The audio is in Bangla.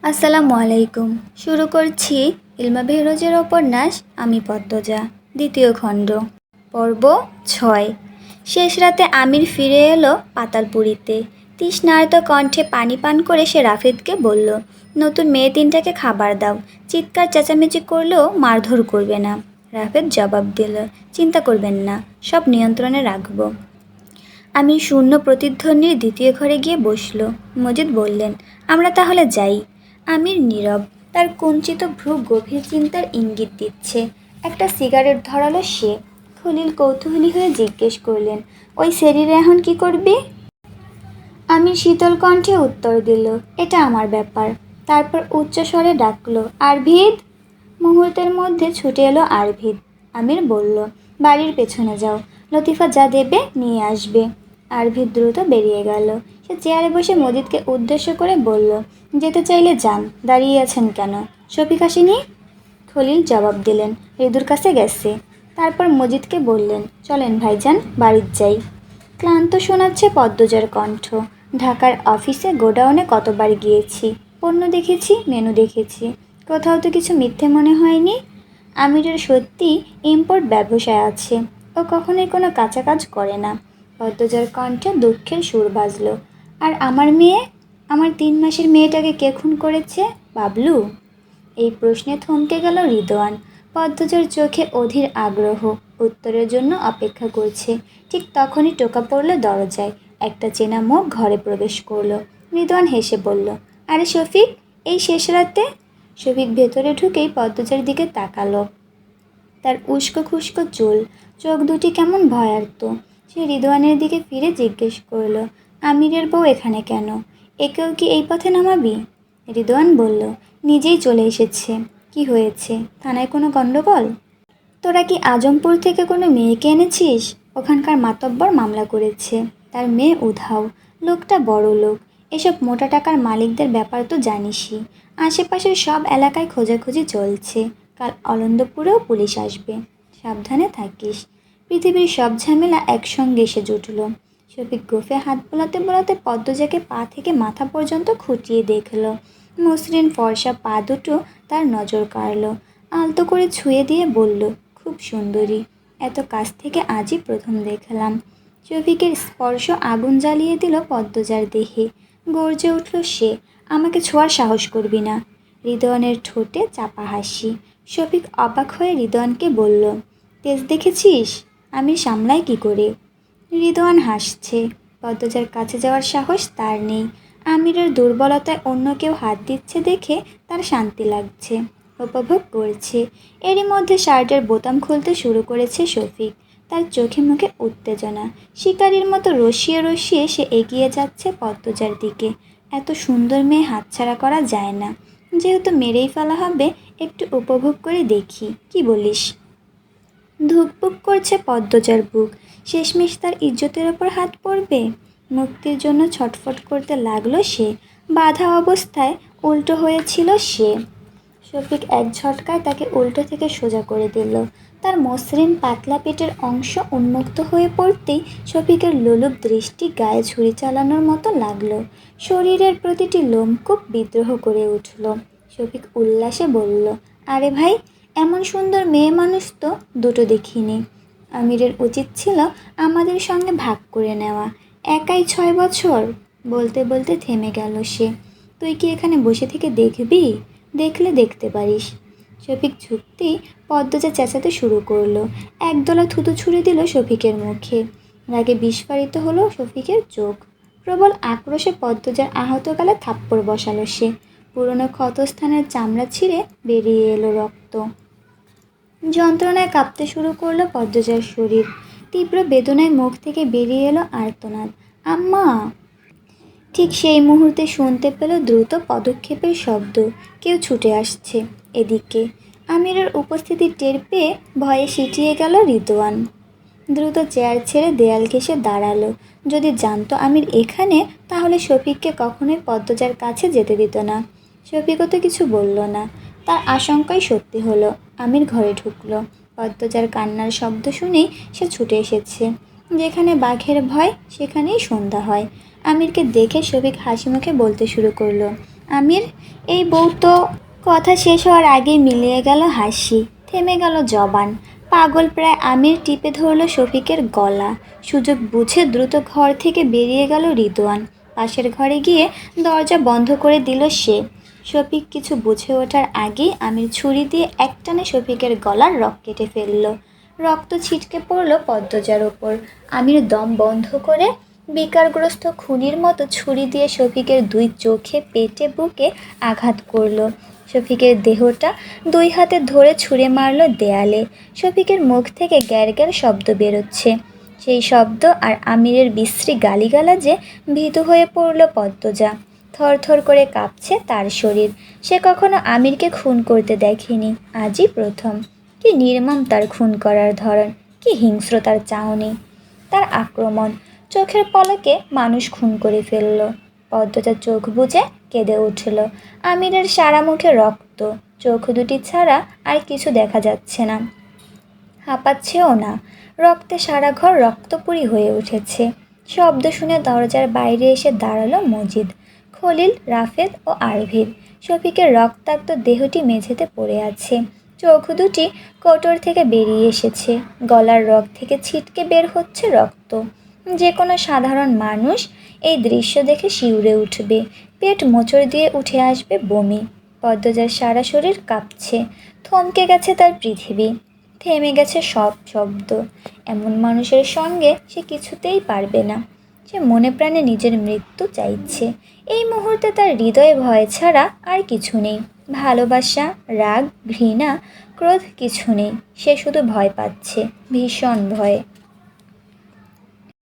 আসসালামু আলাইকুম। শুরু করছি ইলমা বেহরোজের উপন্যাস আমি পদ্মজা, দ্বিতীয় খণ্ড, পর্ব 6। শেষ রাতে আমির ফিরে এলো পাতালপুরীতে। তৃষ্ণার্ত কণ্ঠে পানি পান করে সে রাফেদকে বলল, নতুন মেয়ে তিনটাকে খাবার দাও। চিৎকার চেঁচামেচি করলেও মারধর করবে না। রাফেদ জবাব দিল, চিন্তা করবেন না, সব নিয়ন্ত্রণে রাখবো। আমির শূন্য প্রতিধ্বনির দ্বিতীয় ঘরে গিয়ে বসল। মজিদ বললেন, আমরা তাহলে যাই। আমির নীরব, তার কুঞ্চিত ভ্রু গভীর চিন্তার ইঙ্গিত দিচ্ছে। একটা সিগারেট ধরালো সে। খলিল কৌতূহলী হয়ে জিজ্ঞেস করলেন, ওই শরীরে এখন কি করবি? আমির শীতল কণ্ঠে উত্তর দিল, এটা আমার ব্যাপার। তারপর উচ্চস্বরে ডাকলো, আরভিদ। মুহূর্তের মধ্যে ছুটে এলো আরভিদ। আমির বলল, বাড়ির পেছনে যাও, লতিফা যা দেবে নিয়ে আসবে। আরভিদ দ্রুত বেরিয়ে গেল। সে চেয়ারে বসে মজিদকে উদ্দেশ্য করে বলল, যেতে চাইলে যান, দাঁড়িয়ে আছেন কেন? শফিক আসেনি? খলিল জবাব দিলেন, ঋদুর কাছে গেছে। তারপর মজিদকে বললেন, চলেন ভাইজান, বাড়ির যাই। ক্লান্ত শোনাচ্ছে পদ্মজার কণ্ঠ। ঢাকার অফিসে গোডাউনে কতবার গিয়েছি, পণ্য দেখেছি, মেনু দেখেছি, কোথাও তো কিছু মিথ্যে মনে হয়নি। আমিরের সত্যি ইম্পোর্ট ব্যবসায় আছে, ও কখনোই কোনো কাঁচা কাজ করে না। পদ্মজার কণ্ঠে দুঃখের সুর বাজল। আর আমার মেয়ে, আমার 3 মাসের মেয়েটাকে কে খুন করেছে? বাবলু? এই প্রশ্নে থমকে গেল রিদওয়ান। পদ্মজার চোখে অধীর আগ্রহ, উত্তরের জন্য অপেক্ষা করছে। ঠিক তখনই টোকা পড়ল দরজায়। একটা চেনা মুখ ঘরে প্রবেশ করলো। রিদওয়ান হেসে বলল, আরে শফিক, এই শেষ রাতে? শফিক ভেতরে ঢুকেই পদ্মজার দিকে তাকালো। তার উস্কো খুস্কো চুল, চোখ দুটি কেমন ভয়ার্ত। সে রিদওয়ানের দিকে ফিরে জিজ্ঞেস করল, আমিরের বউ এখানে কেন? একেও কি এই পথে নামাবি? রিদওয়ান বলল, নিজেই চলে এসেছে। কি হয়েছে? থানায় কোনো গণ্ডগোল? তোরা কি আজমপুর থেকে কোনো মেয়েকে এনেছিস? ওখানকার মাতব্বর মামলা করেছে, তার মেয়ে উধাও। লোকটা বড় লোক। এসব মোটা টাকার মালিকদের ব্যাপার তো জানিসই। আশেপাশের সব এলাকায় খোঁজাখুঁজি চলছে। কাল অলন্দপুরেও পুলিশ আসবে, সাবধানে থাকিস। পৃথিবীর সব ঝামেলা একসঙ্গে এসে জুটল। শফিক গোফে হাত বোলাতে বোলাতে পদ্মজাকে পা থেকে মাথা পর্যন্ত খুঁটিয়ে দেখল। মসৃণ ফর্সা পা দুটো তার নজর কাড়ল। আলতো করে ছুঁয়ে দিয়ে বলল, খুব সুন্দরী, এত কাছ থেকে আজই প্রথম দেখলাম। শফিকের স্পর্শ আগুন জ্বালিয়ে দিল পদ্মজার দেহে। গর্জে উঠল সে, আমাকে ছোঁয়ার সাহস করবি না। রিদওয়ানের ঠোঁটে চাপা হাসি। শফিক অবাক হয়ে রিদওয়ানকে বলল, তেজ দেখেছিস? আমি সামলাই কি করে? রিদওয়ান হাসছে। পদ্মজার কাছে যাওয়ার সাহস তার নেই। আমিরের দুর্বলতায় অন্য কেউ হাত দিচ্ছে দেখে তার শান্তি লাগছে, উপভোগ করছে। এরই মধ্যে শার্টের বোতাম খুলতে শুরু করেছে শফিক। তার চোখে মুখে উত্তেজনা। শিকারীর মতো রসিয়ে রসিয়ে সে এগিয়ে যাচ্ছে পদ্মজার দিকে। এত সুন্দর মেয়ে হাতছাড়া করা যায় না। যেহেতু মেরেই ফেলা হবে, একটু উপভোগ করে দেখি, কি বলিস? ধুকপুক করছে পদ্মজার বুক। শেষমেশ তার ইজ্জতের ওপর হাত পড়বে। মুক্তির জন্য ছটফট করতে লাগলো সে। বাধা অবস্থায় উল্টো হয়েছিল সে। শফিক এক ঝটকায় তাকে উল্টো থেকে সোজা করে দিল। তার মসৃণ পাতলা পেটের অংশ উন্মুক্ত হয়ে পড়তেই শফিকের লোলুপ দৃষ্টি গায়ে ছুরি চালানোর মতো লাগলো। শরীরের প্রতিটি লোমকূপ বিদ্রোহ করে উঠল। শফিক উল্লাসে বলল, আরে ভাই, এমন সুন্দর মেয়ে মানুষ তো দুটো দেখিনি। আমিরের উচিত ছিল আমাদের সঙ্গে ভাগ করে নেওয়া। একাই 6 বছর? বলতে বলতে থেমে গেল সে। তুই কি এখানে বসে থেকে দেখবি? দেখলে দেখতে পারিস। শফিক ঝুঁকতেই পদ্মজা চেঁচাতে শুরু করলো। একদলা থুতু ছুঁড়ে দিল শফিকের মুখে। রাগে বিস্ফারিত হলো শফিকের চোখ। প্রবল আক্রোশে পদ্মজার আহত গালে থাপ্পড় বসালো সে। পুরনো ক্ষতস্থানের চামড়া ছিঁড়ে বেরিয়ে এলো রক্ত। যন্ত্রণায় কাঁপতে শুরু করলো পদ্মজার শরীর। তীব্র বেদনায় মুখ থেকে বেরিয়ে এলো আর্তনাদ, আম্মা। ঠিক সেই মুহূর্তে শুনতে পেল দ্রুত পদক্ষেপের শব্দ। কেউ ছুটে আসছে এদিকে। আমিরের উপস্থিতি টের পেয়ে ভয়ে সিটিয়ে গেল রিদওয়ান। দ্রুত চেয়ার ছেড়ে দেয়াল ঘেঁষে দাঁড়ালো। যদি জানতো আমির এখানে, তাহলে শফিককে কখনোই পদ্মজার কাছে যেতে দিত না। শফিকও তো কিছু বলল না। তার আশঙ্কাই সত্যি হলো। আমির ঘরে ঢুকলো। পদ্মজার কান্নার শব্দ শুনেই সে ছুটে এসেছে। যেখানে বাঘের ভয়, সেখানেই সন্ধ্যা হয়। আমিরকে দেখে শফিক হাসি মুখে বলতে শুরু করলো, আমির, এই বউ তো। কথা শেষ হওয়ার আগেই মিলিয়ে গেল হাসি, থেমে গেল জবান। পাগল প্রায় আমির টিপে ধরল শফিকের গলা। সুযোগ বুঝে দ্রুত ঘর থেকে বেরিয়ে গেল রিদওয়ান। পাশের ঘরে গিয়ে দরজা বন্ধ করে দিল সে। শফিক কিছু বুঝে ওঠার আগেই আমির ছুরি দিয়ে একটানে শফিকের গলার রক কেটে ফেলল। রক্ত ছিটকে পড়ল পদ্মজার ওপর। আমির দম বন্ধ করে বিকারগ্রস্ত খুনির মতো ছুরি দিয়ে শফিকের দুই চোখে, পেটে, বুকে আঘাত করল। শফিকের দেহটা দুই হাতে ধরে ছুঁড়ে মারল দেয়ালে। শফিকের মুখ থেকে গ্যার গ্যার শব্দ বেরোচ্ছে। সেই শব্দ আর আমিরের বিশ্রী গালিগালাজে ভীতু হয়ে পড়ল পদ্মজা। থরথর করে কাঁপছে তার শরীর। সে কখনো আমিরকে খুন করতে দেখেনি, আজই প্রথম। কি নির্মম তার খুন করার ধরন, কি হিংস্র তার চাহনি, তার আক্রমণ। চোখের পলকে মানুষ খুন করে ফেলল। পদ্মজা চোখ বুজে কেঁদে উঠল। আমিরের সারা মুখে রক্ত, চোখ দুটি ছাড়া আর কিছু দেখা যাচ্ছে না। হাঁপাচ্ছেও না। রক্তে সারা ঘর রক্তপুরী হয়ে উঠেছে। শব্দ শুনে দরজার বাইরে এসে দাঁড়ালো মজিদ, খলিল, রাফেদ ও আরভির। শফিকের রক্তাক্ত দেহটি মেঝেতে পড়ে আছে। চোখ দুটি কোটর থেকে বেরিয়ে এসেছে। গলার রগ থেকে ছিটকে বের হচ্ছে রক্ত। যে কোনো সাধারণ মানুষ এই দৃশ্য দেখে শিউরে উঠবে, পেট মোচড় দিয়ে উঠে আসবে বমি। পদ্মজার সারা শরীর কাঁপছে। থমকে গেছে তার পৃথিবী, থেমে গেছে সব শব্দ। এমন মানুষের সঙ্গে সে কিছুতেই পারবে না। সে মনে প্রাণে নিজের মৃত্যু চাইছে। এই মুহূর্তে তার হৃদয়ে ভয় ছাড়া আর কিছু নেই। ভালোবাসা, রাগ, ঘৃণা, ক্রোধ কিছু নেই। সে শুধু ভয় পাচ্ছে, ভীষণ ভয়।